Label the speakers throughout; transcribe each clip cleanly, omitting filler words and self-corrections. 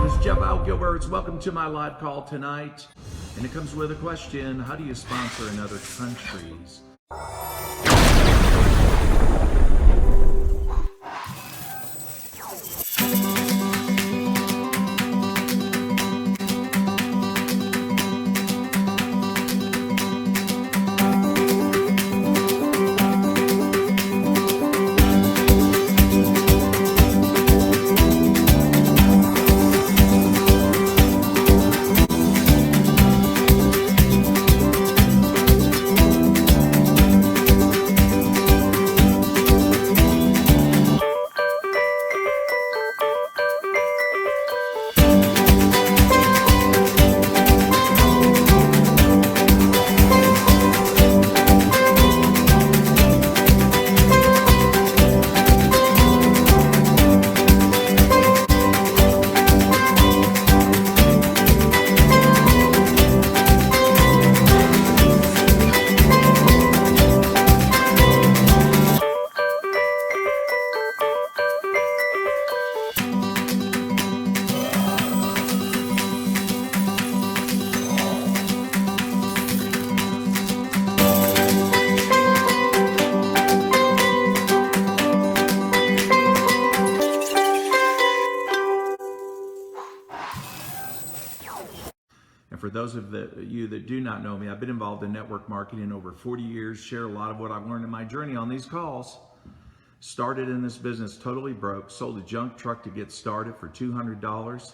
Speaker 1: is Jeff Al Gilberts. Welcome to my live call tonight. And it comes with a question: how do you sponsor in other countries? And for those of you that do not know me, I've been involved in network marketing over 40 years, share a lot of what I've learned in my journey on these calls. Started in this business totally broke, sold a junk truck to get started for $200.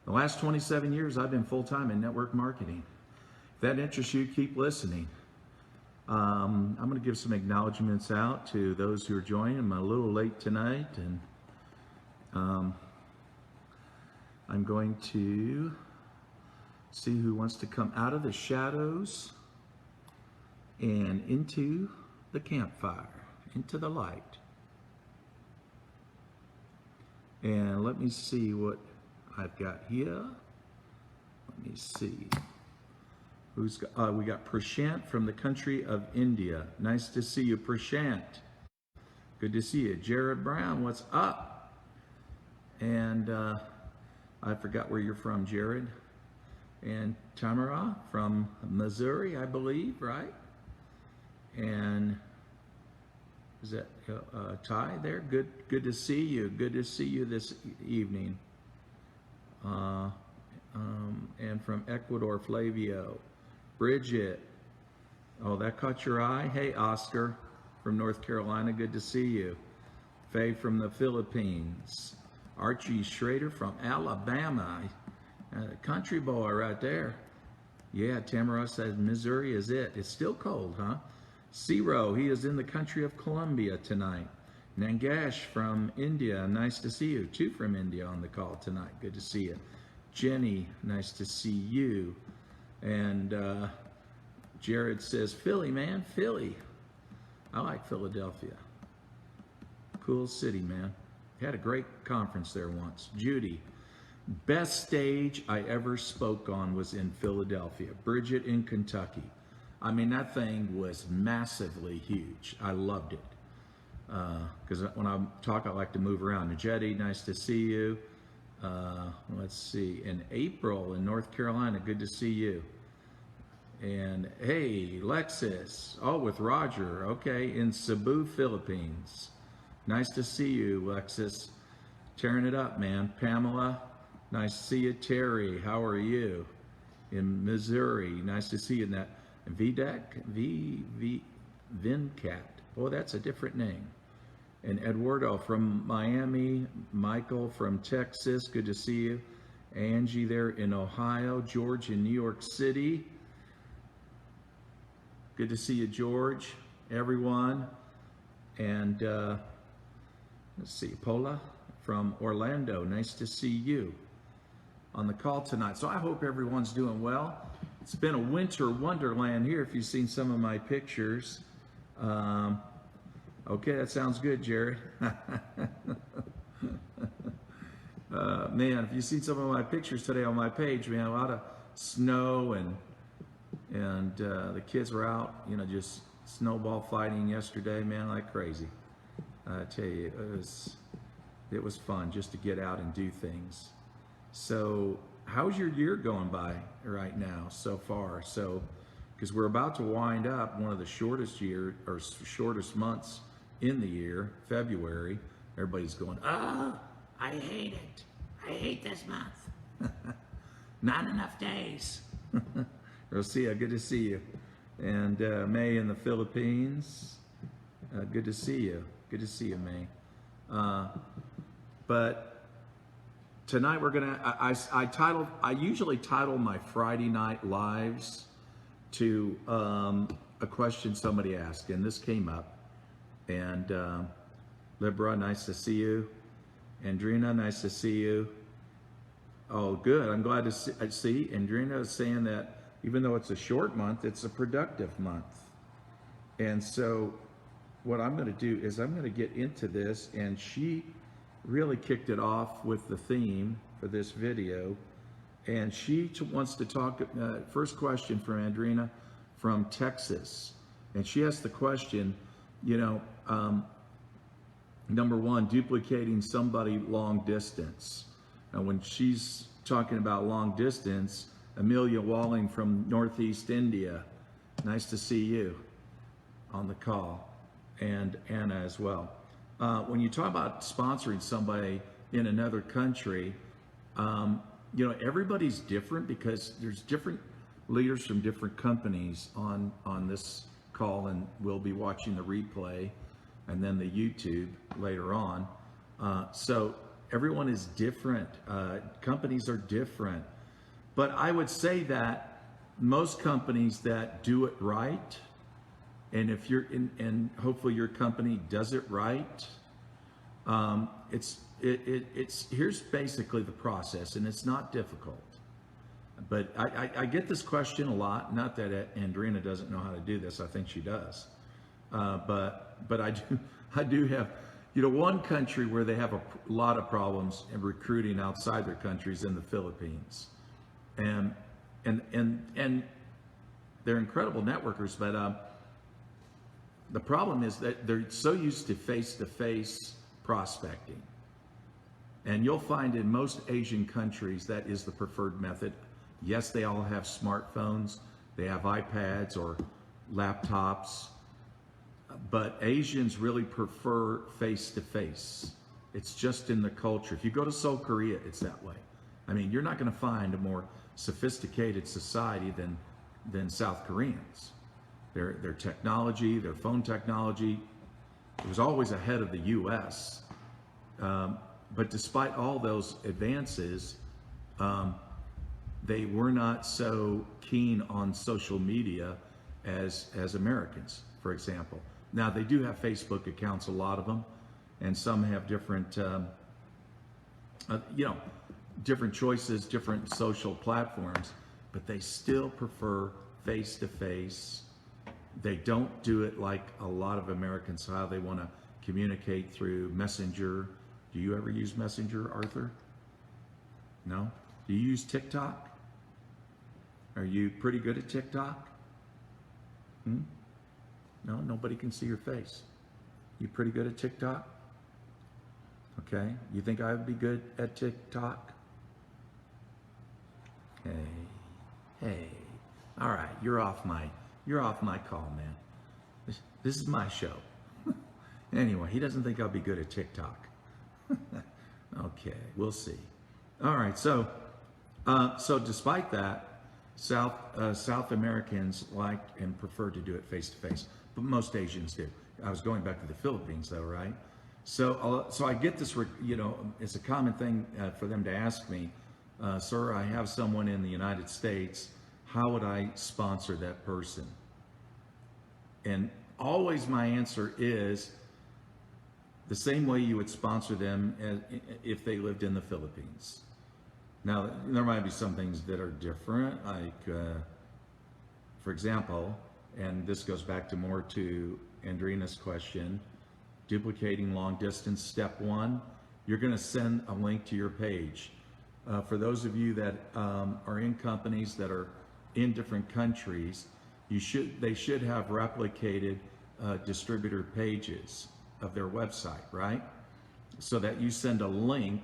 Speaker 1: The last 27 years, I've been full-time in network marketing. If that interests you, keep listening. I'm going to give some acknowledgments out to those who are joining. I'm a little late tonight, and I'm going to see who wants to come out of the shadows and into the campfire, into the light. And let me see what I've got here. Let me see. Who's got, we got Prashant from the country of India. Nice to see you, Prashant. Good to see you. Jared Brown, what's up? And I forgot where you're from, Jared. And Tamara from Missouri, I believe, right? And is that Ty there? Good to see you. Good to see you this evening. And from Ecuador, Flavio. Bridget. Oh, that caught your eye? Hey, Oscar from North Carolina. Good to see you. Faye from the Philippines. Archie Schrader from Alabama. Country boy right there. Yeah, Tamara says Missouri is it. It's still cold, huh? Ciro, he is in the country of Colombia tonight. Nangash from India, nice to see you. Two from India on the call tonight. Good to see you. Jenny, nice to see you. And Jared says, Philly, man, Philly. I like Philadelphia. Cool city, man. Had a great conference there once. Judy. Best stage I ever spoke on was in Philadelphia. Bridget in Kentucky. I mean, that thing was massively huge. I loved it. Because when I talk, I like to move around. Jetty, nice to see you. Let's see. In April in North Carolina, good to see you. And hey, Lexus. Oh, with Roger. Okay, in Cebu, Philippines. Nice to see you, Lexus. Tearing it up, man. Pamela. Nice to see you, Terry. How are you? In Missouri, nice to see you in that. VDAC, Vincat. Oh, that's a different name. And Eduardo from Miami. Michael from Texas. Good to see you. Angie there in Ohio. George in New York City. Good to see you, George. Everyone. And let's see, Paula from Orlando. Nice to see you on the call tonight. So I hope everyone's doing well. It's been a winter wonderland here if you've seen some of my pictures. Okay, that sounds good, Jared. Man, if you've seen some of my pictures today on my page, man, a lot of snow and the kids were out, you know, just snowball fighting yesterday, man, like crazy. I tell you, it was fun just to get out and do things. So how's your year going by right now so far? So, because we're about to wind up one of the shortest shortest months in the year, February. Everybody's going, oh, I hate it. I hate this month. Not enough days. Rosia, good to see you. And May in the Philippines, good to see you. Good to see you, May. But tonight we're gonna. I usually title my Friday night lives to a question somebody asked, and this came up. And Libra, nice to see you. Andrina, nice to see you. Oh, good. I'm glad to see. Andrina is saying that even though it's a short month, it's a productive month. And so what I'm going to do is I'm going to get into this, and she really kicked it off with the theme for this video. And she wants to talk, first question from Andrina from Texas. And she asked the question, number one, duplicating somebody long distance. And when she's talking about long distance, Amelia Walling from Northeast India, nice to see you on the call, and Anna as well. When you talk about sponsoring somebody in another country, everybody's different because there's different leaders from different companies on this call, and we'll be watching the replay and then the YouTube later on. So everyone is different. Companies are different. But I would say that most companies that do it right, and if you're and hopefully your company does it right, it's here's basically the process, and it's not difficult. But I get this question a lot. Not that Andrina doesn't know how to do this. I think she does. But I do have, one country where they have a lot of problems in recruiting outside their countries in the Philippines, and they're incredible networkers. But the problem is that they're so used to face-to-face prospecting, and you'll find in most Asian countries that is the preferred method. Yes, they all have smartphones, they have iPads or laptops, but Asians really prefer face-to-face. It's just in the culture. If you go to Seoul, Korea, it's that way. I mean, you're not going to find a more sophisticated society than South Koreans. Their technology, their phone technology, it was always ahead of the U.S. But despite all those advances, they were not so keen on social media as Americans, for example. Now, they do have Facebook accounts, a lot of them, and some have different, different choices, different social platforms, but they still prefer face-to-face. They don't do it like a lot of Americans, how they want to communicate through Messenger. Do you ever use Messenger, Arthur? No? Do you use TikTok? Are you pretty good at TikTok? No, nobody can see your face. You pretty good at TikTok? Okay. You think I would be good at TikTok? Hey. All right, you're off my call, man. This is my show. Anyway, he doesn't think I'll be good at TikTok. Okay, we'll see. All right, so despite that, South Americans like and prefer to do it face to face, but most Asians do. I was going back to the Philippines, though, right? So I get this. It's a common thing for them to ask me, sir, I have someone in the United States. How would I sponsor that person? And always my answer is the same way you would sponsor them as if they lived in the Philippines. Now, there might be some things that are different, like, for example, and this goes back to more to Andrina's question, duplicating long distance, step one, you're going to send a link to your page. For those of you that are in companies that are in different countries, they should have replicated distributor pages of their website, right? So that you send a link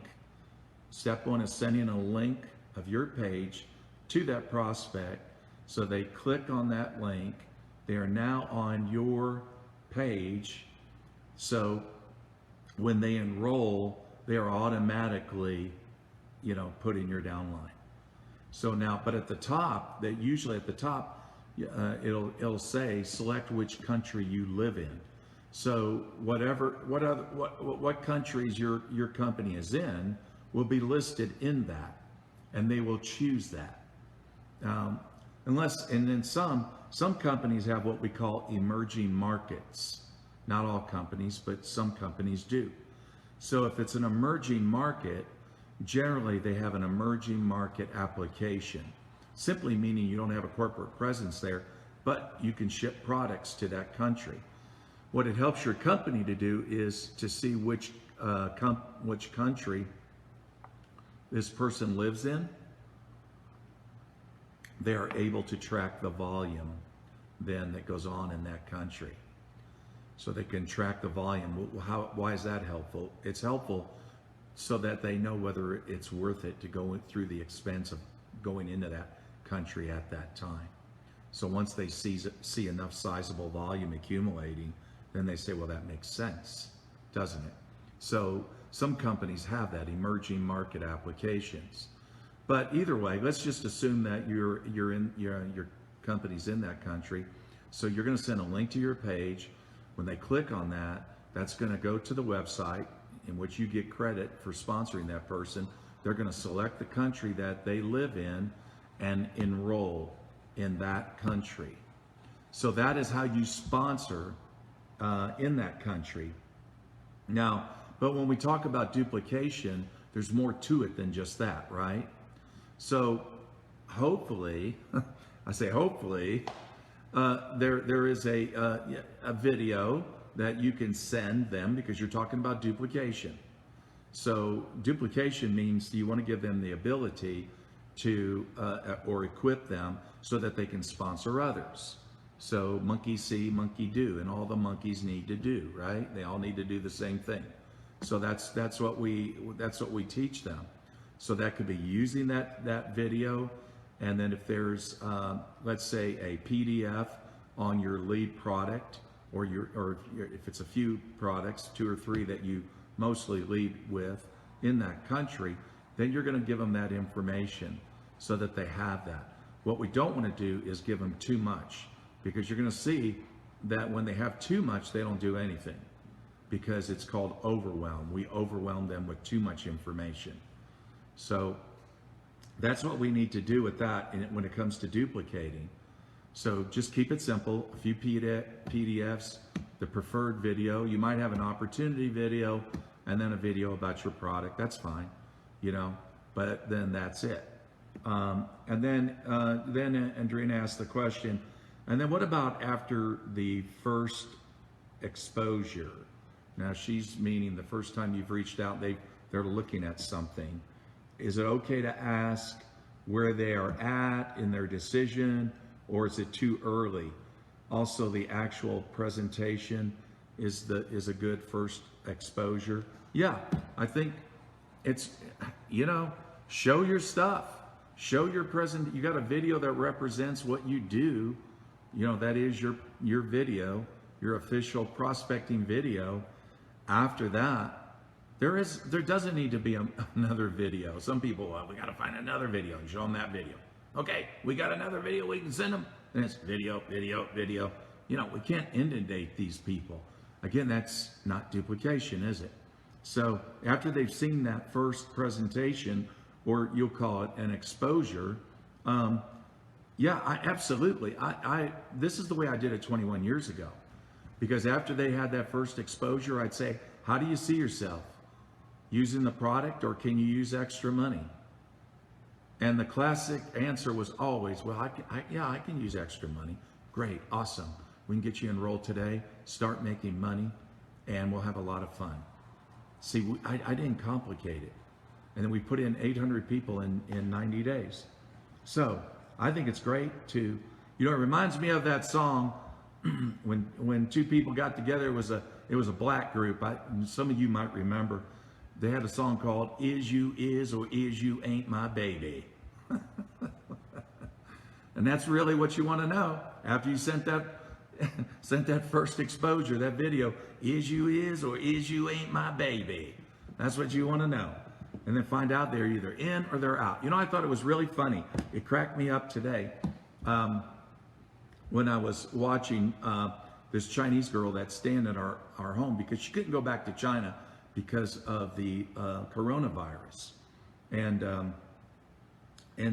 Speaker 1: Step one is sending a link of your page to that prospect. So they click on that link. They are now on your page. So when they enroll, they are automatically, put in your downline. So now, but at the top, usually at the top, it'll say select which country you live in. So what countries your company is in will be listed in that, and they will choose that. And then some companies have what we call emerging markets. Not all companies, but some companies do. So if it's an emerging market, generally they have an emerging market application, simply meaning you don't have a corporate presence there, but you can ship products to that country. What it helps your company to do is to see which country this person lives in. They are able to track the volume then that goes on in that country. So they can track the volume. Why is that helpful? It's helpful so that they know whether it's worth it to go through the expense of going into that country at that time. So once they see enough sizable volume accumulating, then they say, well, that makes sense, doesn't it? So some companies have that, emerging market applications. But either way, let's just assume that your company's in that country. So you're going to send a link to your page. When they click on that, that's going to go to the website in which you get credit for sponsoring that person. They're going to select the country that they live in and enroll in that country. So that is how you sponsor in that country. Now, but when we talk about duplication, there's more to it than just that, right? So hopefully, I say hopefully, there is a video that you can send them, because you're talking about duplication. So duplication means you want to give them the ability to or equip them so that they can sponsor others. So monkey see, monkey do, and all the monkeys need to do, right? They all need to do the same thing. So that's what we teach them. So that could be using that video, and then if there's let's say a PDF on your lead product, or if it's a few products, 2 or 3 that you mostly lead with in that country, then you're going to give them that information so that they have that. What we don't want to do is give them too much, because you're going to see that when they have too much, they don't do anything, because it's called overwhelm. We overwhelm them with too much information. So that's what we need to do with that when it comes to duplicating. So just keep it simple, a few PDFs, the preferred video. You might have an opportunity video and then a video about your product. That's fine, but then that's it. And then Andrina asked the question, and then what about after the first exposure? Now she's meaning the first time you've reached out, they're looking at something. Is it okay to ask where they are at in their decision, or is it too early? Also, the actual presentation is a good first exposure. Yeah, I think it's, show your stuff. Show your present. You got a video that represents what you do. That is your video, your official prospecting video. After that, there doesn't need to be another video. Some people, well, we got to find another video and show them that video. Okay, we got another video we can send them. And it's video, video, video. We can't inundate these people. Again, that's not duplication, is it? So after they've seen that first presentation, or you'll call it an exposure, absolutely. This is the way I did it 21 years ago. Because after they had that first exposure, I'd say, how do you see yourself? Using the product, or can you use extra money? And the classic answer was always, well, I can use extra money. Great, awesome. We can get you enrolled today, start making money, and we'll have a lot of fun. See, I didn't complicate it. And then we put in 800 people in 90 days. So I think it's great to, it reminds me of that song, when 2 people got together. It was a black group. Some of you might remember they had a song called Is You Is or Is You Ain't My Baby. And that's really what you want to know after you sent that first exposure, that video. Is you is or is you ain't my baby? That's what you want to know. And then find out they're either in or they're out. You know, I thought it was really funny. It cracked me up today when I was watching this Chinese girl that's staying at our home because she couldn't go back to China because of the coronavirus. And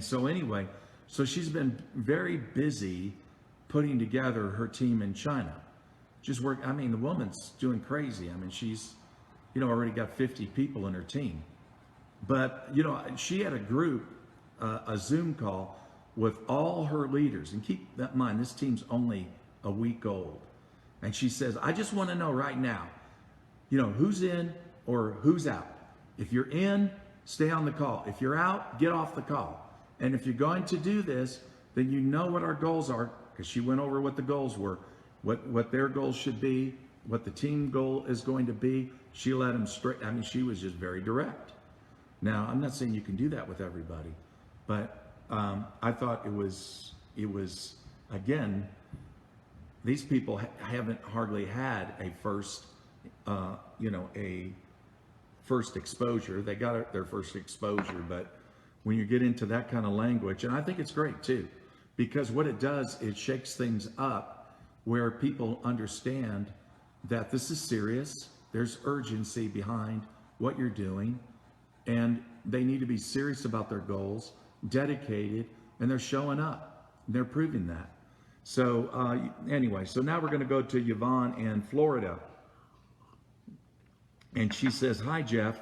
Speaker 1: so anyway, so she's been very busy putting together her team in China. Just work. I mean, the woman's doing crazy. I mean, she's, already got 50 people in her team. But, she had a group, a Zoom call with all her leaders. And keep that in mind, this team's only a week old. And she says, I just want to know right now, who's in or who's out. If you're in, stay on the call. If you're out, get off the call. And if you're going to do this, then you know what our goals are, because she went over what the goals were, what their goals should be, what the team goal is going to be. She let them straight. I mean, she was just very direct. Now, I'm not saying you can do that with everybody, but I thought it was again, these people haven't hardly had a first, a first exposure. They got their first exposure, but when you get into that kind of language, and I think it's great too, because what it does, it shakes things up where people understand that this is serious. There's urgency behind what you're doing, and they need to be serious about their goals, dedicated, and they're showing up. They're proving that. So anyway, so now we're going to go to Yvonne in Florida. And she says, hi, Jeff.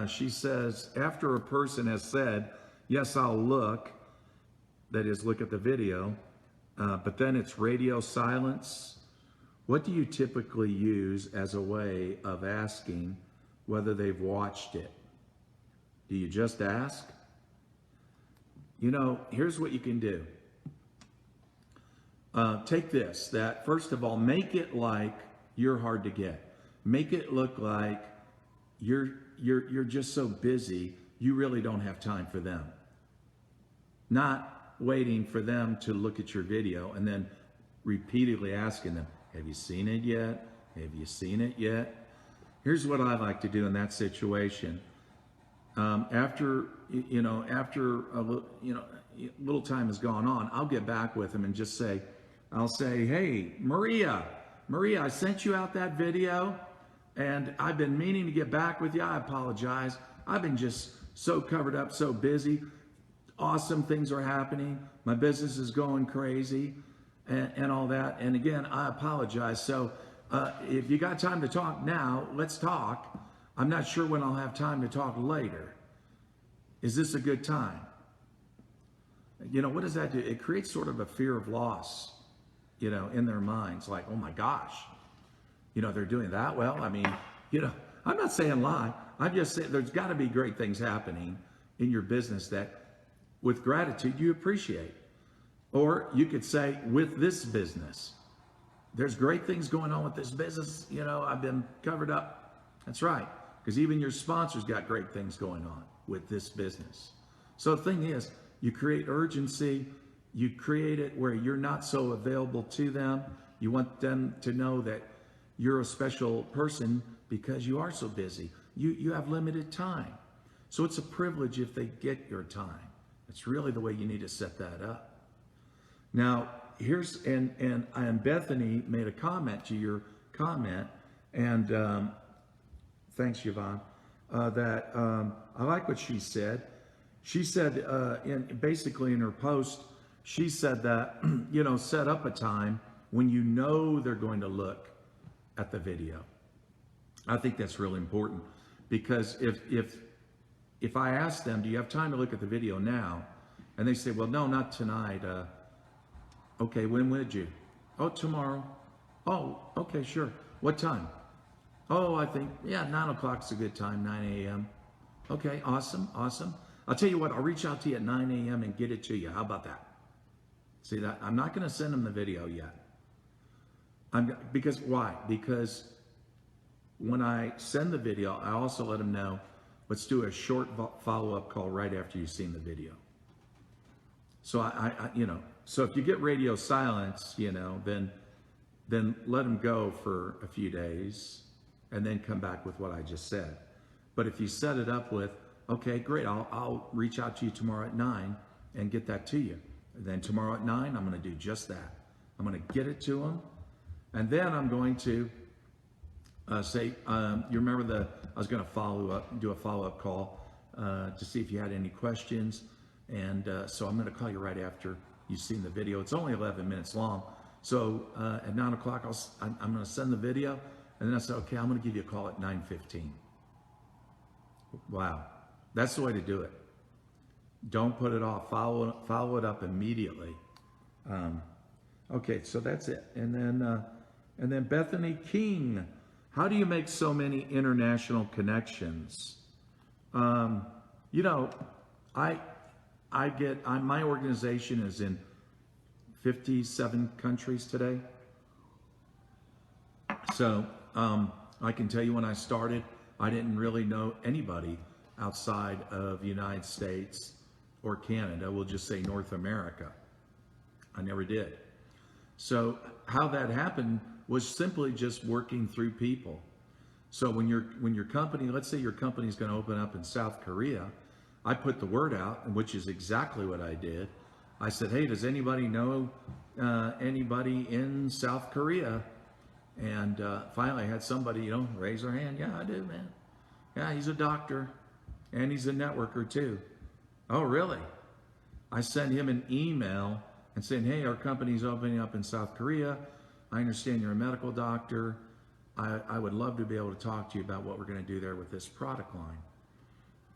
Speaker 1: She says, after a person has said, yes, I'll look, that is, look at the video, but then it's radio silence. What do you typically use as a way of asking whether they've watched it? Do you just ask? Here's what you can do. Take this, that first of all, make it like you're hard to get. Make it look like you're just so busy, you really don't have time for them. Not waiting for them to look at your video and then repeatedly asking them, have you seen it yet? Have you seen it yet? Here's what I like to do in that situation. After a little time has gone on, I'll get back with them and just say, hey, Maria, I sent you out that video and I've been meaning to get back with you. I apologize. I've been just so covered up, so busy. Awesome things are happening. My business is going crazy and all that. And again, I apologize. So if you got time to talk now, let's talk. I'm not sure when I'll have time to talk later. Is this a good time? What does that do? It creates sort of a fear of loss, in their minds. Like, oh my gosh, they're doing that well. I mean, I'm not saying lie. I'm just saying there's got to be great things happening in your business that with gratitude you appreciate. Or you could say, with this business, there's great things going on with this business. I've been covered up. That's right. Because even your sponsors got great things going on with this business. So the thing is, you create urgency. You create it where you're not so available to them. You want them to know that you're a special person because you are so busy. You have limited time. So it's a privilege if they get your time. It's really the way you need to set that up. Now, here's, and Bethany made a comment to your comment, and thanks, Yvonne, that I like what she said. She said, basically in her post, she said that, set up a time when they're going to look at the video. I think that's really important, because if I ask them, do you have time to look at the video now? And they say, well, no, not tonight. Okay, when would you? Oh, tomorrow. Oh, okay, sure. What time? Oh, I think, 9 o'clock is a good time, 9 a.m. Okay, awesome. I'll tell you what, I'll reach out to you at 9 a.m. and get it to you. How about that? See that? I'm not going to send them the video yet. Because why? Because when I send the video, I also let them know, let's do a short follow-up call right after you've seen the video. So so if you get radio silence, then let them go for a few days and then come back with what I just said. But if you set it up with, okay, great, I'll reach out to you tomorrow at 9 and get that to you. And then tomorrow at 9, I'm going to do just that. I'm going to get it to them. And then I'm going to say, you remember I was going to do a follow-up call to see if you had any questions. And so I'm going to call you right after you've seen the video. It's only 11 minutes long. So at 9 o'clock, I'm going to send the video. And then I said, okay, I'm going to give you a call at 9:15. Wow. That's the way to do it. Don't put it off. Follow it up immediately. Okay, so that's it. And then Bethany King, how do you make so many international connections? My organization is in 57 countries today. So I can tell you when I started, I didn't really know anybody outside of the United States or Canada. We'll just say North America. I never did. So how that happened was simply just working through people. So when your company, let's say your company is going to open up in South Korea, I put the word out, which is exactly what I did. I said, hey, does anybody know anybody in South Korea? And finally I had somebody, raise their hand. Yeah, I do, man. Yeah, he's a doctor and he's a networker too. Oh, really? I sent him an email and saying, hey, our company's opening up in South Korea. I understand you're a medical doctor. I would love to be able to talk to you about what we're going to do there with this product line.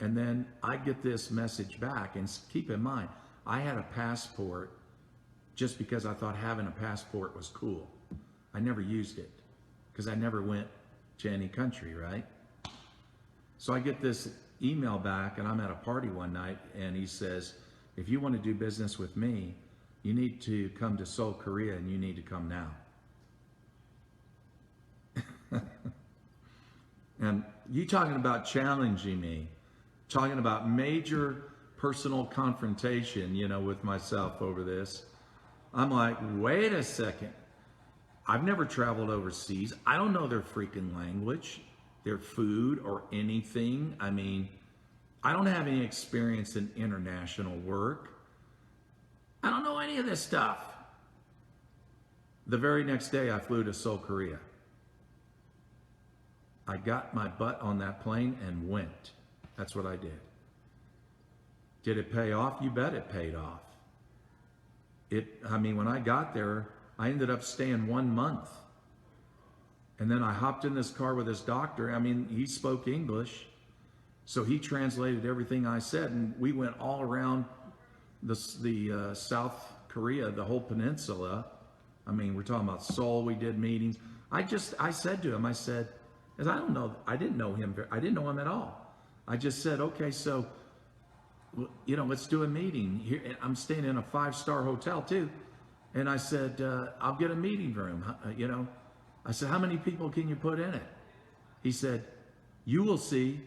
Speaker 1: And then I get this message back, and keep in mind, I had a passport just because I thought having a passport was cool. I never used it because I never went to any country, right? So I get this email back, and I'm at a party one night, and he says, if you want to do business with me, you need to come to Seoul, Korea, and you need to come now. And you talking about challenging me, talking about major personal confrontation, with myself over this. I'm like, wait a second. I've never traveled overseas. I don't know their freaking language, their food, or anything. I mean, I don't have any experience in international work. I don't know any of this stuff. The very next day, I flew to Seoul, Korea. I got my butt on that plane and went. That's what I did. Did it pay off? You bet it paid off. When I got there, I ended up staying 1 month. And then I hopped in this car with this doctor. He spoke English. So he translated everything I said. And we went all around the South Korea, the whole peninsula. We're talking about Seoul. We did meetings. I said to him, I said, because I didn't know him at all. I just said, okay, so, let's do a meeting here. I'm staying in a 5-star hotel too. And I said, I'll get a meeting room. I said, how many people can you put in it? He said, you will see.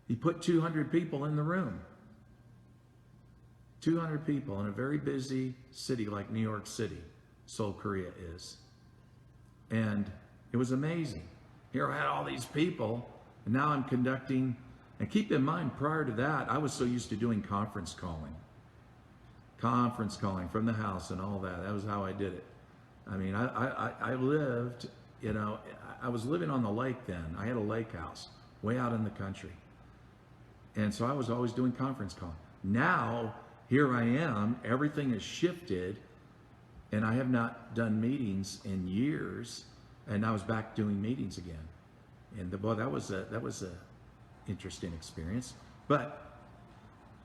Speaker 1: He put 200 people in the room. 200 people in a very busy city like New York City, Seoul, Korea is. And it was amazing. Here I had all these people, and now I'm conducting, and keep in mind, prior to that, I was so used to doing conference calling from the house and all that. That was how I did it. I lived, I was living on the lake then. I had a lake house way out in the country. And so I was always doing conference calling. Now, here I am, everything has shifted, and I have not done meetings in years, and I was back doing meetings again. And that was a interesting experience. But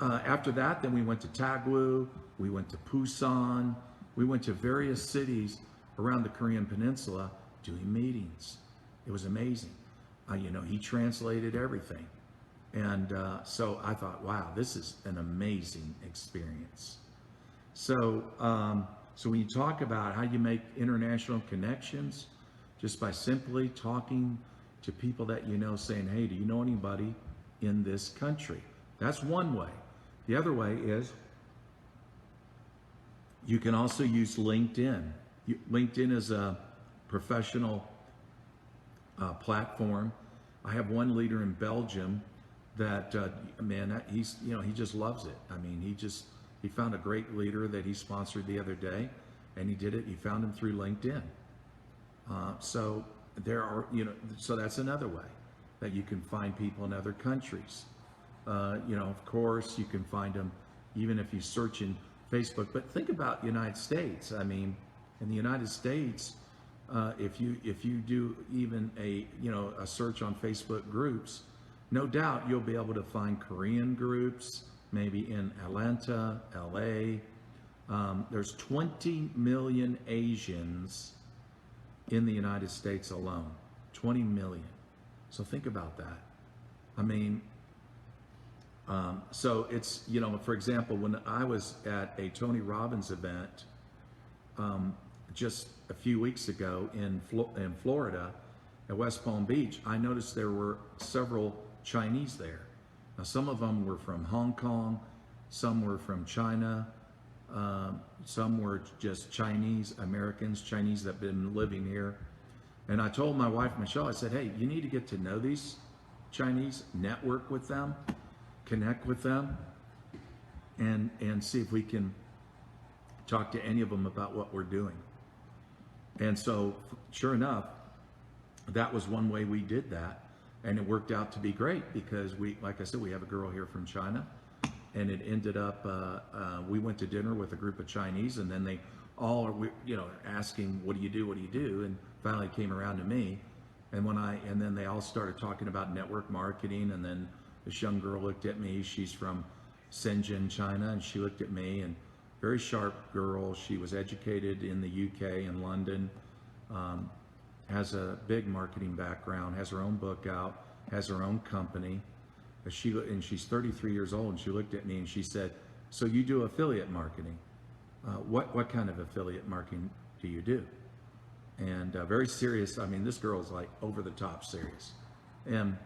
Speaker 1: after that, then we went to Daegu, we went to Busan, we went to various cities around the Korean Peninsula doing meetings. It was amazing. He translated everything. And so I thought, wow, this is an amazing experience. So when you talk about how you make international connections, just by simply talking to people that you know, saying, hey, do you know anybody in this country? That's one way. The other way is you can also use LinkedIn. LinkedIn is a professional platform. I have one leader in Belgium that he's he just loves it. I mean, he found a great leader that he sponsored the other day, and he found him through LinkedIn. So there are so that's another way that you can find people in other countries. Of course, you can find them even if you search in Facebook. But think about United States. I mean, in the United States, if you do even a search on Facebook groups, no doubt you'll be able to find Korean groups, maybe in Atlanta, LA. There's 20 million Asians in the United States alone. 20 million. So think about that. I mean, so it's, for example, when I was at a Tony Robbins event just a few weeks ago in Florida at West Palm Beach, I noticed there were several Chinese there. Now, some of them were from Hong Kong, some were from China, some were just Chinese Americans, Chinese that have been living here. And I told my wife, Michelle, I said, hey, you need to get to know these Chinese, network with them, connect with them, and see if we can talk to any of them about what we're doing. And so, sure enough, that was one way we did that. And it worked out to be great because like I said, we have a girl here from China, and it ended up, we went to dinner with a group of Chinese, and then they all are, asking, what do you do? What do you do? And finally it came around to me. And then they all started talking about network marketing. And then this young girl looked at me. She's from Shenzhen, China. And she looked at me, and very sharp girl. She was educated in the UK and London, has a big marketing background, has her own book out, has her own company. And she's 33 years old, and she looked at me and she said, so you do affiliate marketing? What kind of affiliate marketing do you do? And very serious. I mean, this girl's like over the top serious. And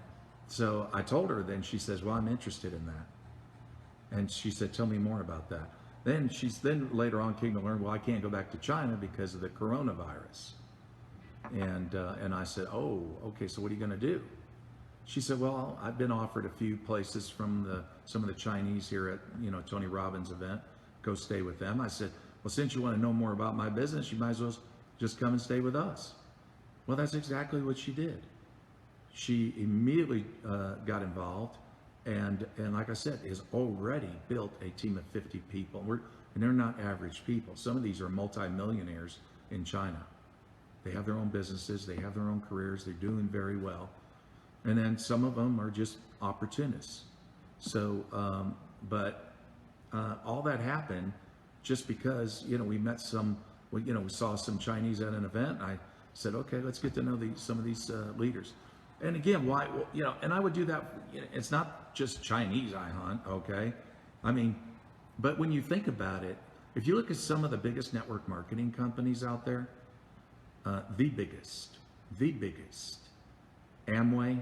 Speaker 1: so I told her, then she says, well, I'm interested in that. And she said, tell me more about that. Then later on came to learn, well, I can't go back to China because of the coronavirus. And I said, oh, okay, so what are you going to do? She said, well, I've been offered a few places from some of the Chinese here at, Tony Robbins event. Go stay with them. I said, well, since you want to know more about my business, you might as well just come and stay with us. Well, that's exactly what she did. She immediately got involved, and like I said, has already built a team of 50 people. And they're not average people. Some of these are multimillionaires in China. They have their own businesses, they have their own careers, they're doing very well. And then some of them are just opportunists. So, all that happened just because, we met we saw some Chinese at an event. I said, okay, let's get to know some of these leaders. And again, why, and I would do that. It's not just Chinese I hunt, okay? I mean, but when you think about it, if you look at some of the biggest network marketing companies out there, the biggest, Amway,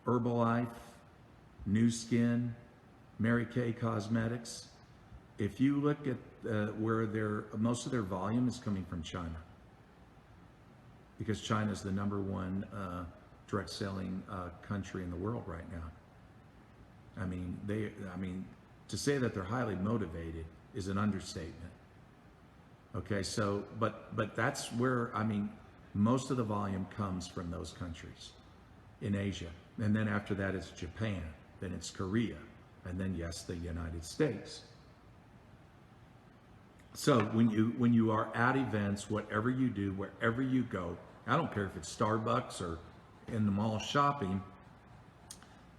Speaker 1: Herbalife, Nu Skin, Mary Kay Cosmetics. If you look at where most of their volume is coming from China, because China is the #1 direct selling country in the world right now. I mean, to say that they're highly motivated is an understatement. Okay, so, but that's where, most of the volume comes from those countries in Asia. And then after that, it's Japan, then it's Korea, and then, yes, the United States. So when you are at events, whatever you do, wherever you go, I don't care if it's Starbucks or in the mall shopping,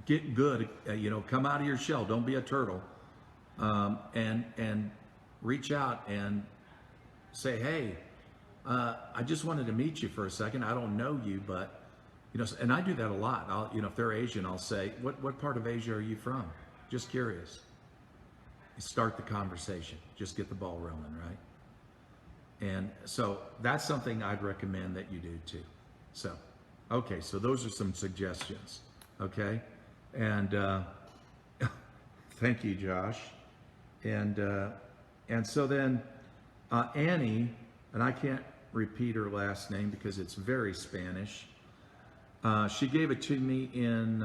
Speaker 1: get good, come out of your shell, don't be a turtle, and reach out and say, hey, I just wanted to meet you for a second. I don't know you, but, and I do that a lot. If they're Asian, I'll say, what part of Asia are you from? Just curious. Start the conversation. Just get the ball rolling, right? And so that's something I'd recommend that you do too. So, okay, so those are some suggestions. Okay, and thank you, Josh. And so then Annie, and I can't repeat her last name because it's very Spanish. She gave it to me in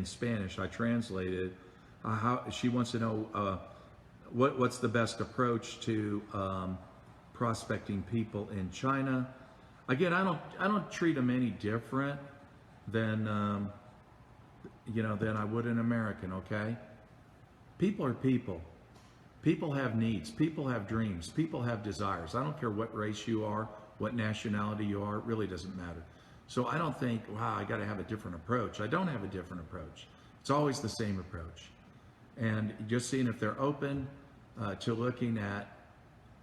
Speaker 1: Spanish. I translated. How she wants to know what's the best approach to prospecting people in China. Again, I don't treat them any different than than I would an American. Okay, people are people. People have needs. People have dreams. People have desires. I don't care what race you are, what nationality you are. It really doesn't matter. So I don't think, wow, I got to have a different approach. I don't have a different approach. It's always the same approach. And just seeing if they're open to looking at,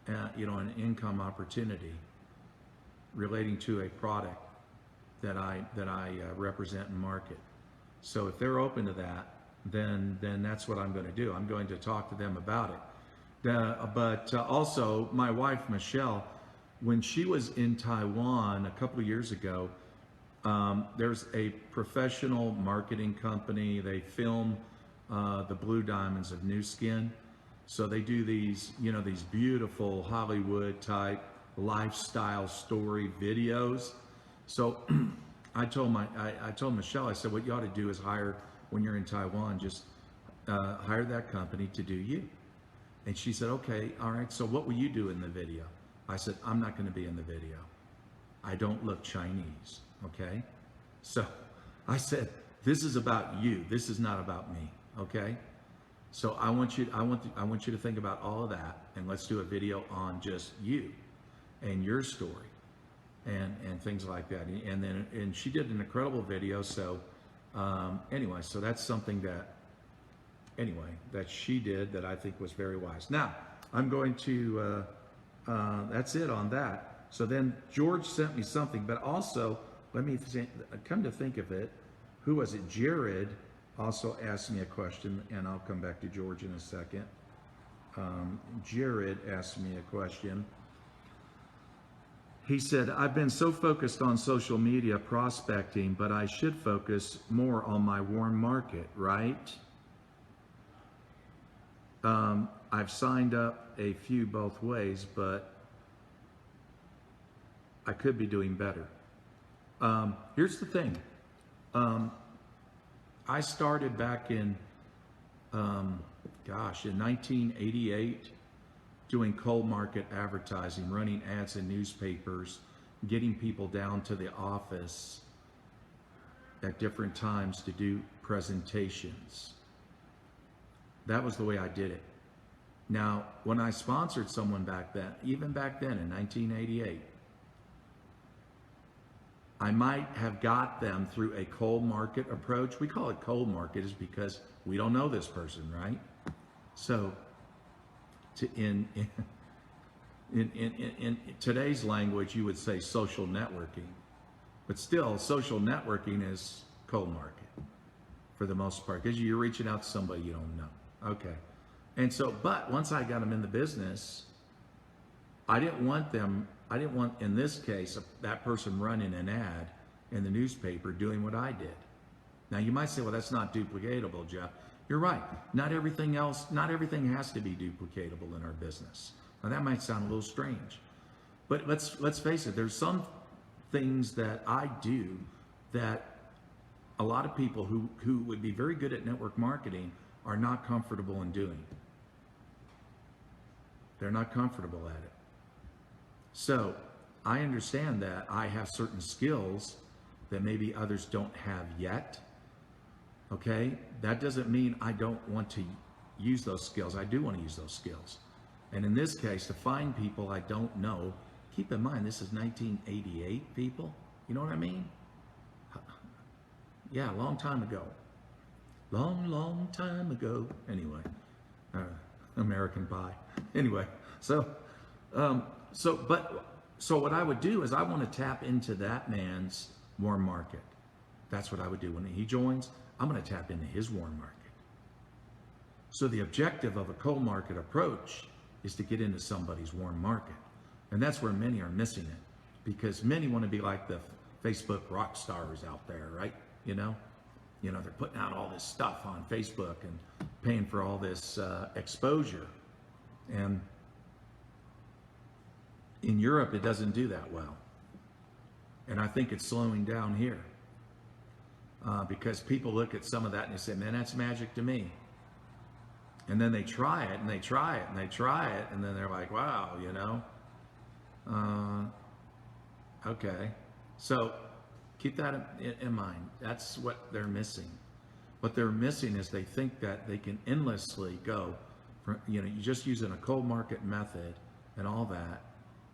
Speaker 1: an income opportunity relating to a product that I represent and market. So if they're open to that, then that's what I'm going to do. I'm going to talk to them about it. But also, my wife Michelle, when she was in Taiwan a couple of years ago, there's a professional marketing company. They film the Blue Diamonds of Nu Skin. So they do these, these beautiful Hollywood type lifestyle story videos. So I told Michelle, I said, what you ought to do is hire, when you're in Taiwan, just hire that company to do you. And she said, okay, all right, so what will you do in the video? I said, I'm not going to be in the video. I don't look Chinese, okay? So I said, this is about you. This is not about me, okay? So I want you to think about all of that, and let's do a video on just you and your story and things like that. And she did an incredible video. So anyway, so that's something that she did that I think was very wise. Now I'm going to that's it on that. So then George sent me something, but also come to think of it, who was it? Jared also asked me a question, and I'll come back to George in a second. Jared asked me a question. He said, I've been so focused on social media prospecting, but I should focus more on my warm market, right? I've signed up a few both ways, but I could be doing better. Here's the thing. I started back in 1988 doing cold market advertising, running ads in newspapers, getting people down to the office at different times to do presentations. That was the way I did it. Now, when I sponsored someone back then, even back then in 1988, I might have got them through a cold market approach. We call it cold market is because we don't know this person, right? So in today's language, you would say social networking, but still social networking is cold market for the most part, because you're reaching out to somebody you don't know. Okay. And so, but once I got them in the business, I didn't want, in this case, that person running an ad in the newspaper doing what I did. Now you might say, well, that's not duplicatable, Jeff. You're right. Not everything has to be duplicatable in our business. Now that might sound a little strange, but let's face it, there's some things that I do that a lot of people who would be very good at network marketing are not comfortable in doing. They're not comfortable at it. So I understand that I have certain skills that maybe others don't have yet. Okay? That doesn't mean I don't want to use those skills. I do want to use those skills. And in this case, to find people I don't know, keep in mind, this is 1988, people. You know what I mean? Yeah, a long time ago. Long time ago. Anyway, American Pie. Anyway, so what I would do is I want to tap into that man's warm market. That's what I would do when he joins. I'm going to tap into his warm market. So the objective of a cold market approach is to get into somebody's warm market. And that's where many are missing it, because many want to be like the Facebook rock stars out there, right? They're putting out all this stuff on Facebook and paying for all this exposure. And in Europe, it doesn't do that well. And I think it's slowing down here because people look at some of that and they say, man, that's magic to me. And then they try it and they try it and they try it. And then they're like, wow, okay. So keep that in mind. That's what they're missing. What they're missing is they think that they can endlessly go from, you just using a cold market method and all that,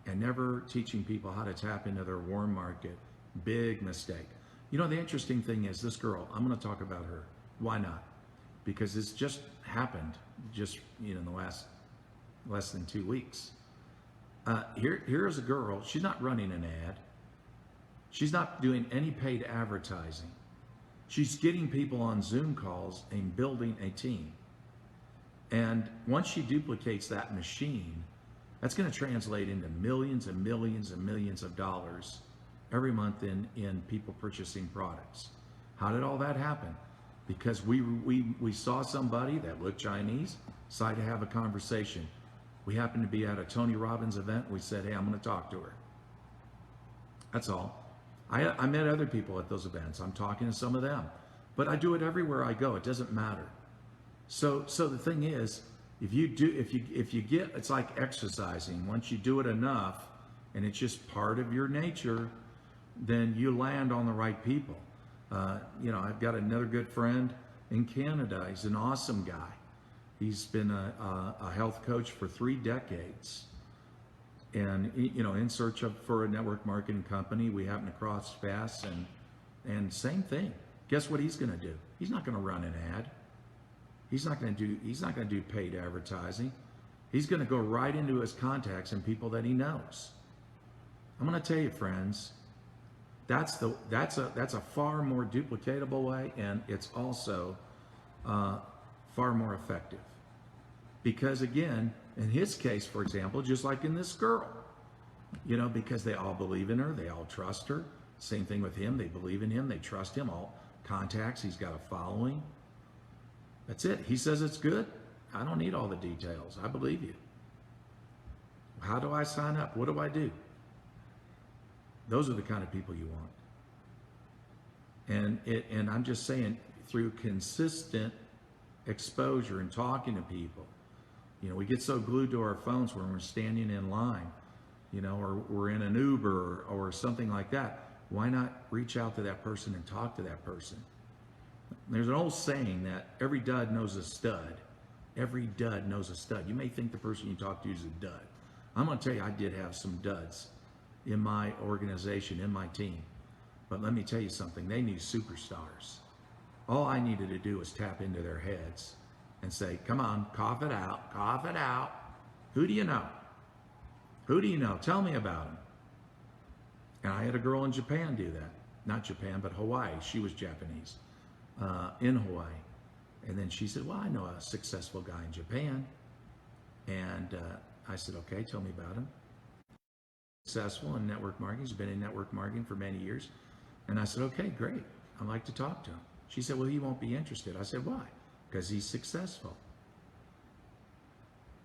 Speaker 1: and never teaching people how to tap into their warm market. Big mistake. The interesting thing is this girl, I'm going to talk about her. Why not? Because this just happened in the last less than 2 weeks. Here's a girl. She's not running an ad. She's not doing any paid advertising. She's getting people on Zoom calls and building a team. And once she duplicates that machine, that's going to translate into millions and millions and millions of dollars every month in people purchasing products. How did all that happen? Because we saw somebody that looked Chinese, decided to have a conversation. We happened to be at a Tony Robbins event. We said, hey, I'm going to talk to her. That's all. I met other people at those events. I'm talking to some of them, but I do it everywhere I go. It doesn't matter. So the thing is, if you get, it's like exercising. Once you do it enough, and it's just part of your nature, then you land on the right people. I've got another good friend in Canada. He's an awesome guy. He's been a health coach for 3 decades. And, in search for a network marketing company, we happen to cross paths and same thing. Guess what he's going to do? He's not going to run an ad. He's not going to do paid advertising. He's going to go right into his contacts and people that he knows. I'm going to tell you, friends, that's a far more duplicatable way, and it's also far more effective. Because again, in his case, for example, just like in this girl, because they all believe in her, they all trust her. Same thing with him. They believe in him. They trust him. All contacts. He's got a following. That's it. He says it's good. I don't need all the details. I believe you. How do I sign up? What do I do? Those are the kind of people you want. And I'm just saying, through consistent exposure and talking to people, we get so glued to our phones when we're standing in line, or we're in an Uber or something like that. Why not reach out to that person and talk to that person? There's an old saying that every dud knows a stud. Every dud knows a stud. You may think the person you talk to is a dud. I'm going to tell you, I did have some duds in my organization, in my team. But let me tell you something. They knew superstars. All I needed to do was tap into their heads and say, come on, cough it out, cough it out. Who do you know? Who do you know? Tell me about them. And I had a girl in Japan do that. Not Japan, but Hawaii. She was Japanese in Hawaii. And then she said, well, I know a successful guy in Japan. And I said, okay, tell me about him. Successful in network marketing. He's been in network marketing for many years. And I said, okay, great. I'd like to talk to him. She said, well, he won't be interested. I said, why? Because he's successful.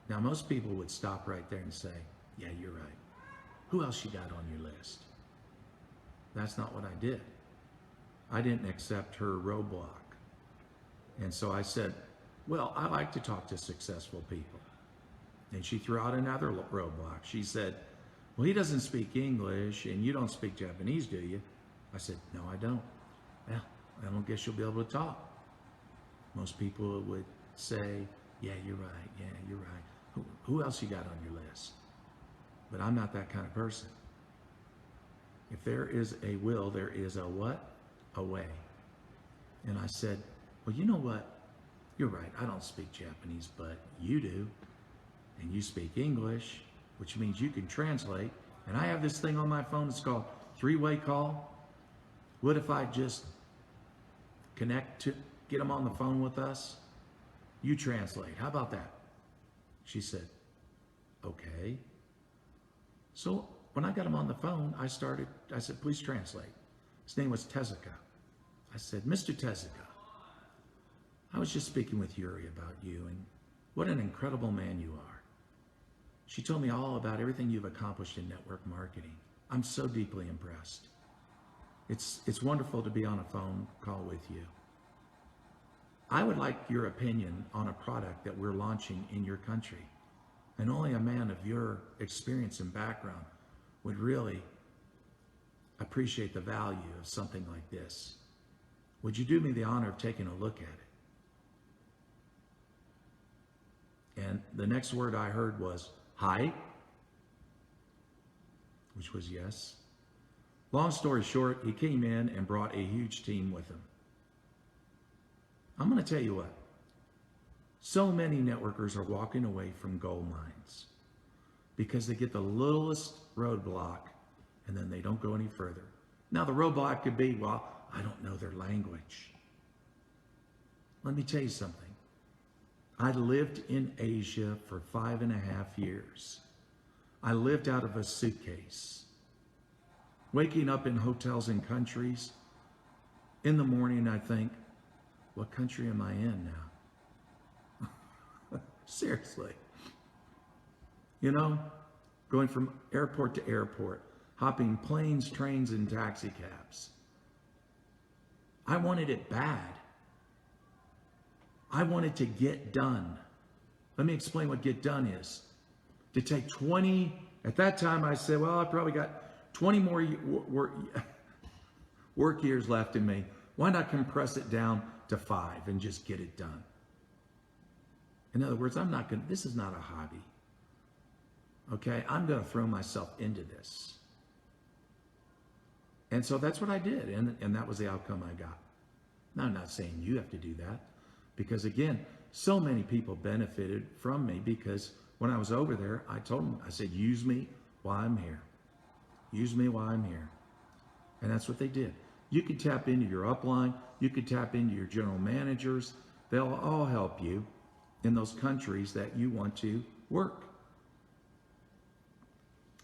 Speaker 1: Now, most people would stop right there and say, yeah, you're right. Who else you got on your list? That's not what I did. I didn't accept her roadblock. And so I said, well, I like to talk to successful people. And she threw out another roadblock. She said, well, he doesn't speak English and you don't speak Japanese, do you? I said, no, I don't. Well, I don't guess you'll be able to talk. Most people would say, yeah, you're right. Yeah, you're right. Who else you got on your list? But I'm not that kind of person. If there is a will, there is a what? A way. And I said, well, you know what? You're right. I don't speak Japanese, but you do. And you speak English, which means you can translate. And I have this thing on my phone. It's called 3-way call. What if I just get them on the phone with us? You translate. How about that? She said, okay. So when I got him on the phone, I said, please translate. His name was Tezuka. I said, Mr. Tezuka, I was just speaking with Yuri about you and what an incredible man you are. She told me all about everything you've accomplished in network marketing. I'm so deeply impressed. It's wonderful to be on a phone call with you. I would like your opinion on a product that we're launching in your country. And only a man of your experience and background would really appreciate the value of something like this. Would you do me the honor of taking a look at it? And the next word I heard was, hi, which was yes. Long story short, he came in and brought a huge team with him. I'm going to tell you what. So many networkers are walking away from gold mines because they get the littlest roadblock and then they don't go any further. Now the roadblock could be, well, I don't know their language. Let me tell you something. I lived in Asia for 5.5 years. I lived out of a suitcase, waking up in hotels and countries. In the morning, I think, what country am I in now? Seriously. You know, going from airport to airport, hopping planes, trains, and taxi cabs. I wanted it bad. I wanted to get done. Let me explain what get done is. To take 20, at that time I said, well, I probably got 20 more work years left in me. Why not compress it down to 5 and just get it done? In other words, this is not a hobby. Okay, I'm going to throw myself into this. And so that's what I did, and that was the outcome I got. Now, I'm not saying you have to do that, because again, so many people benefited from me, because when I was over there, I told them, I said, use me while I'm here. Use me while I'm here. And that's what they did. You could tap into your upline, you could tap into your general managers. They'll all help you in those countries that you want to work.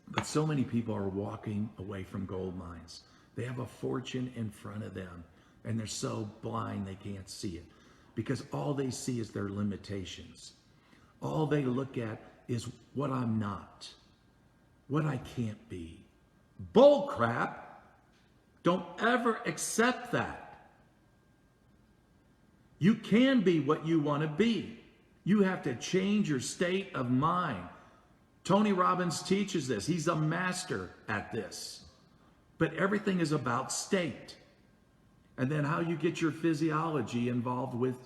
Speaker 1: But so many people are walking away from gold mines. They have a fortune in front of them, and they're so blind they can't see it, because all they see is their limitations. All they look at is what I'm not, what I can't be. Bull crap. Don't ever accept that. You can be what you want to be. You have to change your state of mind. Tony Robbins teaches this. He's a master at this. But everything is about state. And then how you get your physiology involved with,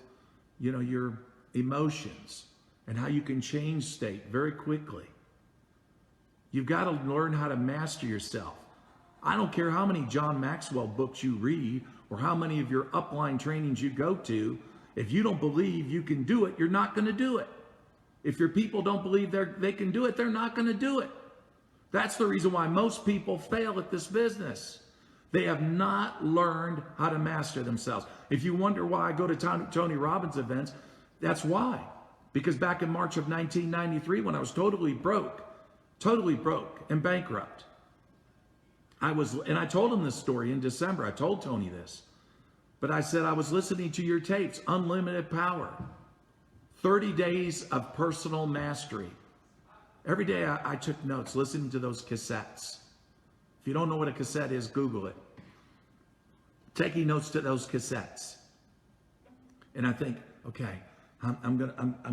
Speaker 1: your emotions, and how you can change state very quickly. You've got to learn how to master yourself. I don't care how many John Maxwell books you read or how many of your upline trainings you go to. If you don't believe you can do it, you're not going to do it. If your people don't believe they can do it, they're not going to do it. That's the reason why most people fail at this business. They have not learned how to master themselves. If you wonder why I go to Tony Robbins events, that's why. Because back in March of 1993, when I was totally broke and bankrupt, I told him this story in December. I told Tony this. But I said, I was listening to your tapes, Unlimited Power, 30 days of personal mastery. Every day I took notes, listening to those cassettes. If you don't know what a cassette is, Google it. Taking notes to those cassettes. And I think, okay, I'm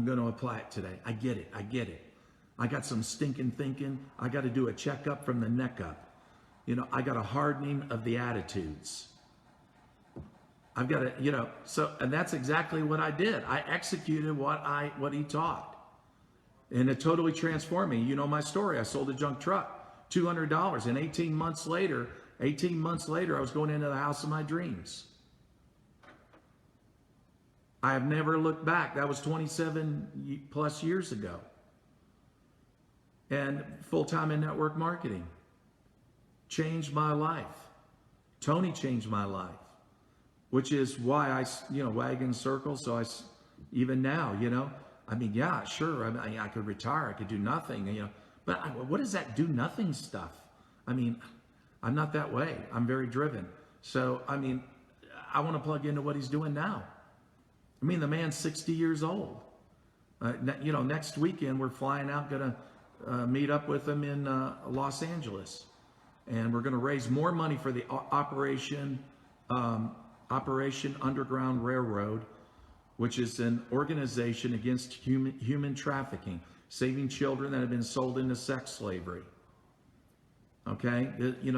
Speaker 1: gonna apply it today. I get it. I got some stinking thinking. I got to do a checkup from the neck up. I got a hardening of the attitudes. I've got to, and that's exactly what I did. I executed what he taught. And it totally transformed me. You know my story. I sold a junk truck, $200. And 18 months later, I was going into the house of my dreams. I have never looked back. That was 27 plus years ago. And full-time in network marketing. Changed my life. Tony changed my life. Which is why I, wagon circles. So even now, yeah, sure. I could retire. I could do nothing, But what is that do nothing stuff? I mean, I'm not that way. I'm very driven. So, I mean, I want to plug into what he's doing now. I mean, the man's 60 years old. Next weekend we're flying out, going to meet up with him in Los Angeles. And we're going to raise more money for the Operation Underground Railroad, which is an organization against human trafficking, saving children that have been sold into sex slavery. Okay,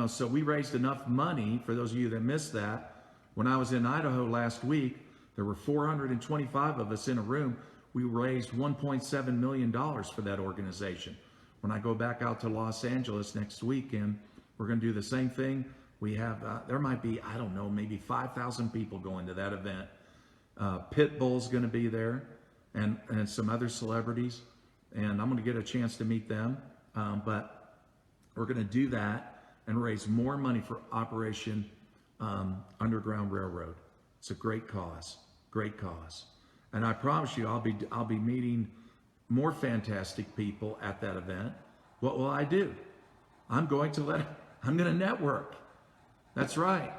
Speaker 1: so we raised enough money, for those of you that missed that. When I was in Idaho last week, there were 425 of us in a room. We raised $1.7 million for that organization. When I go back out to Los Angeles next weekend, we're going to do the same thing. We have, there might be, I don't know, maybe 5,000 people going to that event. Pitbull's going to be there, and some other celebrities, and I'm going to get a chance to meet them. But we're going to do that and raise more money for Operation Underground Railroad. It's a great cause, and I promise you, I'll be meeting more fantastic people at that event. What will I do? I'm going to network. That's right.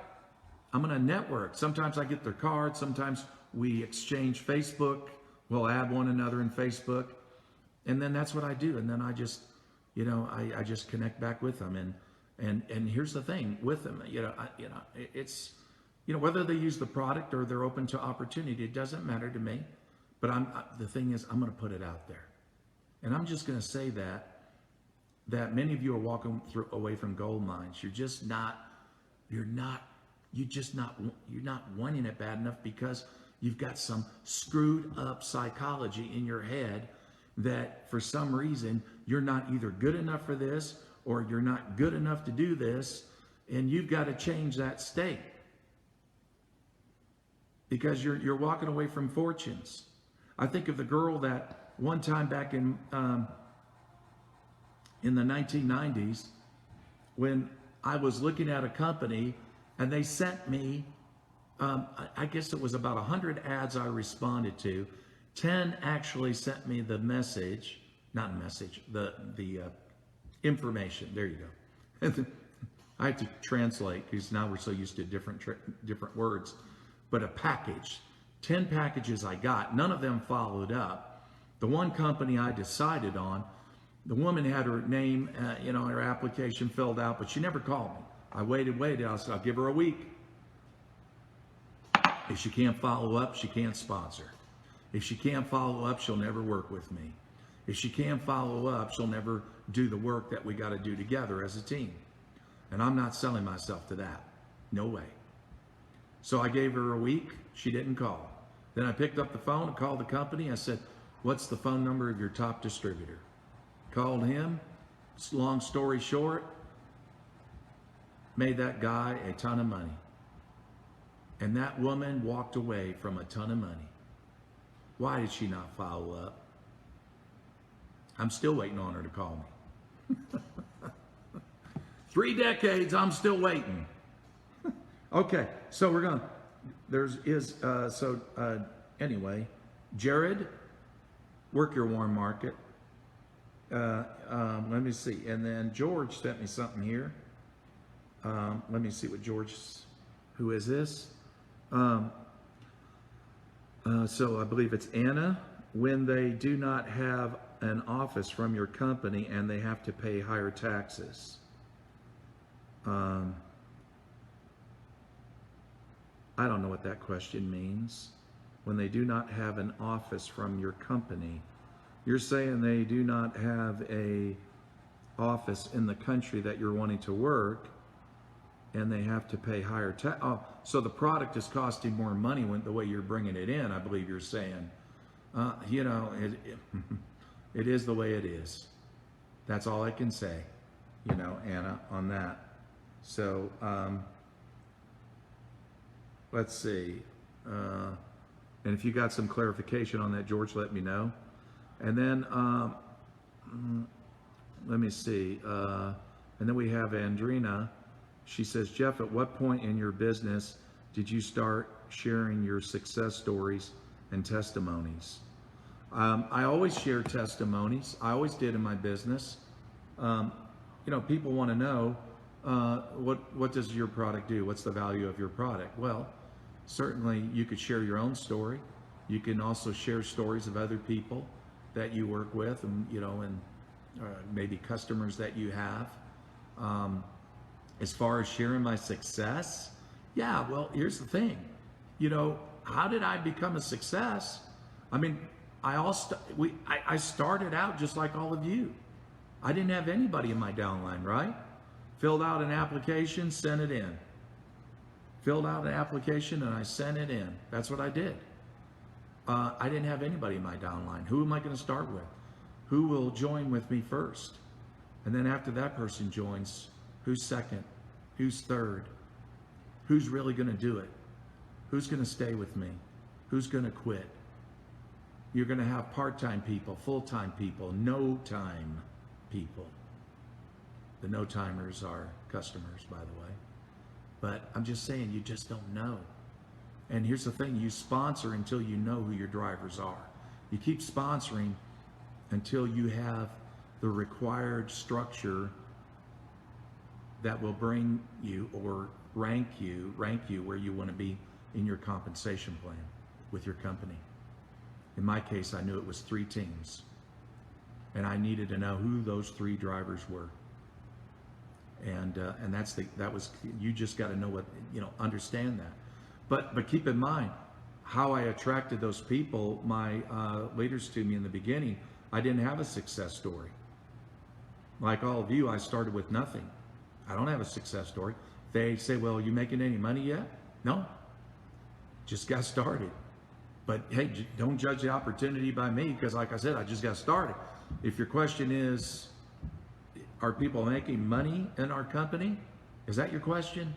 Speaker 1: I'm going to network. Sometimes I get their cards. Sometimes we exchange Facebook. We'll add one another in Facebook. And then that's what I do. And then I just, I just connect back with them. And here's the thing with them, it's, whether they use the product or they're open to opportunity, it doesn't matter to me. But the thing is, I'm going to put it out there. And I'm just going to say that many of you are walking away from gold mines. You're not wanting it bad enough because you've got some screwed up psychology in your head that for some reason you're not either good enough for this or you're not good enough to do this, and you've got to change that state because you're walking away from fortunes. I think of the girl that one time back in the 1990s when I was looking at a company and they sent me, I guess it was about 100 ads I responded to. 10 actually sent me the message, not message, the information. There you go. I had to translate because now we're so used to different words. But a package, 10 packages I got, none of them followed up. The one company I decided on, the woman had her name, her application filled out, but she never called me. I waited. I said, I'll give her a week. If she can't follow up, she can't sponsor. If she can't follow up, she'll never work with me. If she can't follow up, she'll never do the work that we got to do together as a team. And I'm not selling myself to that. No way. So I gave her a week. She didn't call. Then I picked up the phone and called the company. I said, what's the phone number of your top distributor? Called him. Long story short, made that guy a ton of money. And that woman walked away from a ton of money. Why did she not follow up? I'm still waiting on her to call me. 3 decades, I'm still waiting. Okay, so we're going to, anyway, Jared, work your warm market. Let me see. And then George sent me something here. Let me see what George, who is this? So I believe it's Anna. When they do not have an office from your company and they have to pay higher taxes. I don't know what that question means. When they do not have an office from your company, you're saying they do not have a office in the country that you're wanting to work, and they have to pay higher tax. Oh, so the product is costing more money when the way you're bringing it in. I believe you're saying, it is the way it is. That's all I can say, Anna, on that. So let's see. And if you got some clarification on that, George, let me know. And then let me see. And then we have Andrina. She says, Jeff, at what point in your business did you start sharing your success stories and testimonies? I always share testimonies. I always did in my business. People want to know what does your product do? What's the value of your product? Well, certainly you could share your own story. You can also share stories of other people that you work with, and maybe customers that you have. As far as sharing my success, yeah. Well, here's the thing. How did I become a success? I mean, I started out just like all of you. I didn't have anybody in my downline, right? Filled out an application, sent it in. Filled out an application and I sent it in. That's what I did. I didn't have anybody in my downline. Who am I going to start with? Who will join with me first? And then after that person joins, who's second? Who's third? Who's really going to do it? Who's going to stay with me? Who's going to quit? You're going to have part-time people, full-time people, no-time people. The no-timers are customers, by the way. But I'm just saying, you just don't know. And here's the thing, you sponsor until you know who your drivers are. You keep sponsoring until you have the required structure that will bring you or rank you where you want to be in your compensation plan with your company. In my case, I knew it was 3 teams, and I needed to know who those 3 drivers were. And you just got to know what, understand that. But keep in mind how I attracted those people, my leaders, to me in the beginning. I didn't have a success story. Like all of you, I started with nothing. I don't have a success story. They say, well, are you making any money yet? No, just got started. But hey, don't judge the opportunity by me, because like I said, I just got started. If your question is, are people making money in our company? Is that your question?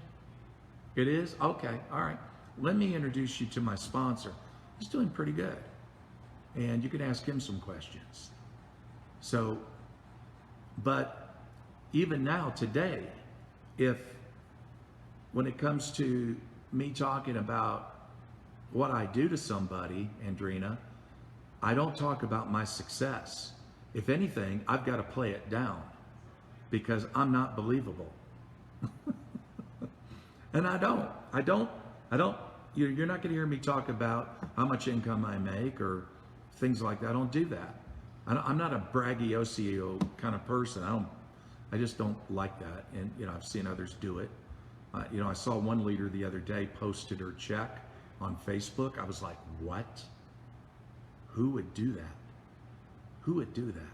Speaker 1: It is? Okay, all right. Let me introduce you to my sponsor. He's doing pretty good. And you can ask him some questions. So, but even now, today, when it comes to me talking about what I do to somebody, Andrina, I don't talk about my success. If anything, I've got to play it down because I'm not believable. And I don't, you're not going to hear me talk about how much income I make or things like that. I don't do that. I'm not a braggadocio kind of person. I just don't like that. And, I've seen others do it. I saw one leader the other day posted her check on Facebook. I was like, what? Who would do that? Who would do that?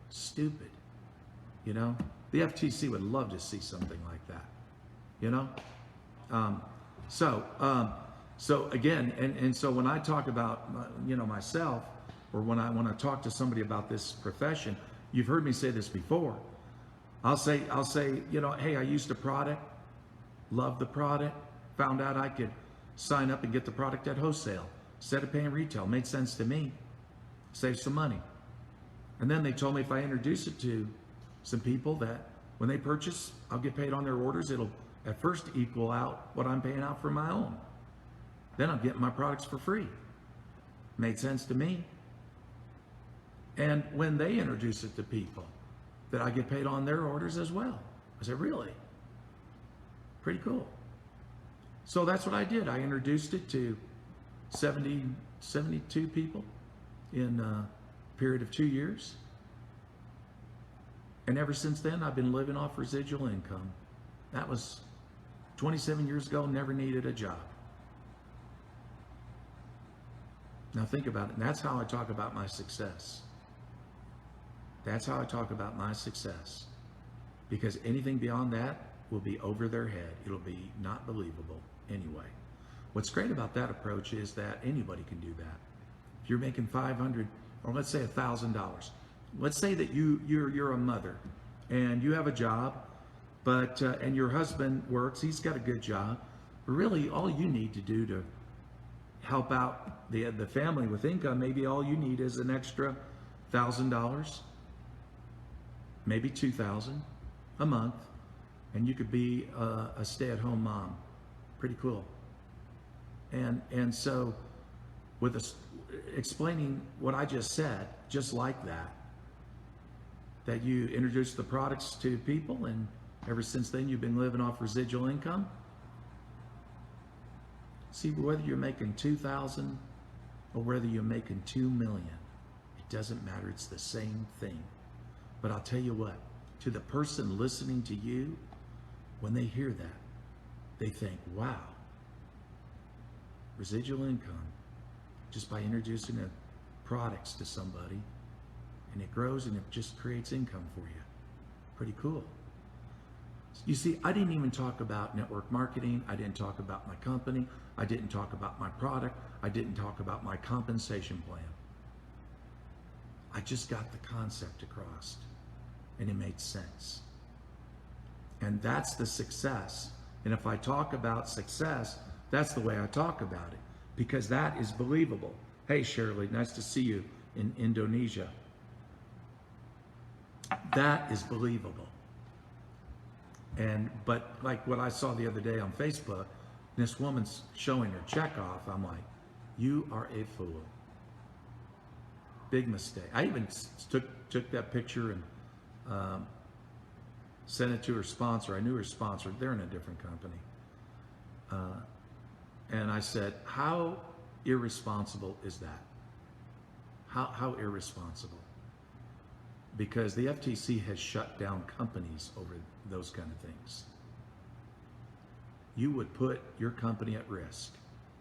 Speaker 1: Stupid. The FTC would love to see something like that. So again, and so when I talk about, myself, or when I talk to somebody about this profession, you've heard me say this before. I'll say, hey, I used a product, loved the product, found out I could sign up and get the product at wholesale instead of paying retail. Made sense to me, save some money. And then they told me if I introduce it to some people that when they purchase, I'll get paid on their orders. It'll at first equal out what I'm paying out for my own. Then I'll get my products for free. Made sense to me. And when they introduce it to people, that I get paid on their orders as well. I said, really? Pretty cool. So that's what I did. I introduced it to 72 people in a period of 2 years. And ever since then, I've been living off residual income. That was 27 years ago, never needed a job. Now think about it. And that's how I talk about my success. That's how I talk about my success. Because anything beyond that will be over their head. It'll be not believable anyway. What's great about that approach is that anybody can do that. If you're making $500, or let's say $1,000. Let's say that you're a mother and you have a job, but and your husband works. He's got a good job. But really, all you need to do to help out the family with income, maybe all you need is an extra $1,000, maybe $2,000 a month, and you could be a stay-at-home mom. Pretty cool. And so, with explaining what I just said, just like that, that you introduced the products to people, and ever since then you've been living off residual income. See, whether you're making 2,000 or whether you're making 2 million, it doesn't matter. It's the same thing. But I'll tell you what, to the person listening to you, when they hear that, they think, wow, residual income, just by introducing the products to somebody, and it grows and it just creates income for you. Pretty cool. You see, I didn't even talk about network marketing. I didn't talk about my company. I didn't talk about my product. I didn't talk about my compensation plan. I just got the concept across, and it made sense. And that's the success. And if I talk about success, that's the way I talk about it, because that is believable. Hey, Shirley, nice to see you in Indonesia. That is believable. But like what I saw the other day on Facebook, this woman's showing her check off. I'm like, you are a fool. Big mistake. I even took that picture and sent it to her sponsor. I knew her sponsor. They're in a different company. And I said, how irresponsible is that? How irresponsible? Because the FTC has shut down companies over those kind of things. You would put your company at risk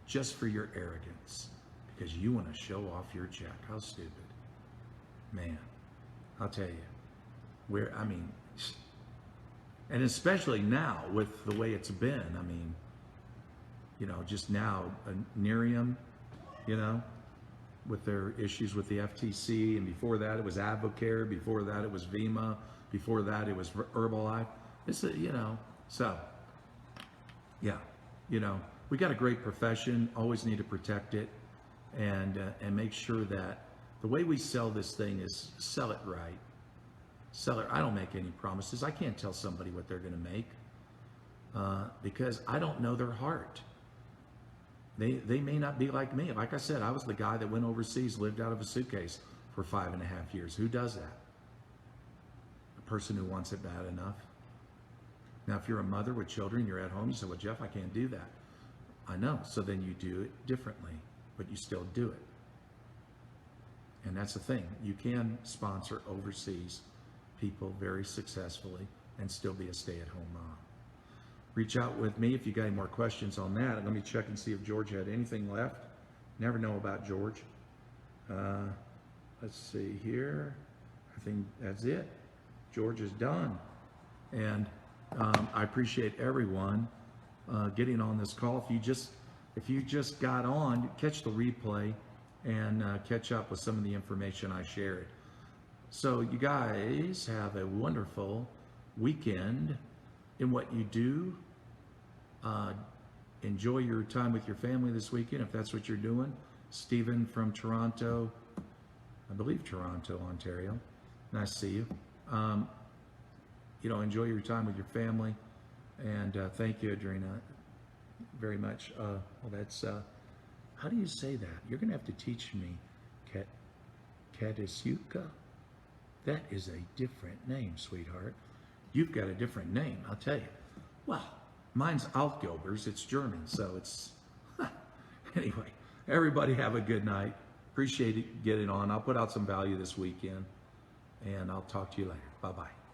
Speaker 1: just for your arrogance because you want to show off your check. How stupid. Man, I'll tell you. And especially now with the way it's been, just now, Nerium, with their issues with the FTC, and before that it was Advocare, before that it was VEMA, before that it was Herbalife. We got a great profession, always need to protect it, and make sure that the way we sell this thing is sell it right. I don't make any promises. I can't tell somebody what they're going to make because I don't know their heart. They may not be like me. Like I said, I was the guy that went overseas, lived out of a suitcase for 5.5 years. Who does that? A person who wants it bad enough. Now, if you're a mother with children, you're at home, you say, well, Jeff, I can't do that. I know. So then you do it differently, but you still do it. And that's the thing. You can sponsor overseas people very successfully and still be a stay-at-home mom. Reach out with me if you got any more questions on that. And let me check and see if George had anything left. Never know about George. Let's see here. I think that's it. George is done. And I appreciate everyone getting on this call. If you just got on, catch the replay and catch up with some of the information I shared. So you guys have a wonderful weekend in what you do. Enjoy your time with your family this weekend, if that's what you're doing. Stephen from Toronto, I believe Toronto, Ontario. Nice to see you. Enjoy your time with your family. And thank you, Adrena, very much. How do you say that? You're going to have to teach me. Katisuka? That is a different name, sweetheart. You've got a different name, I'll tell you. Well, mine's Altgobers. It's German, so it's... Anyway, everybody have a good night. Appreciate it getting on. I'll put out some value this weekend, and I'll talk to you later. Bye-bye.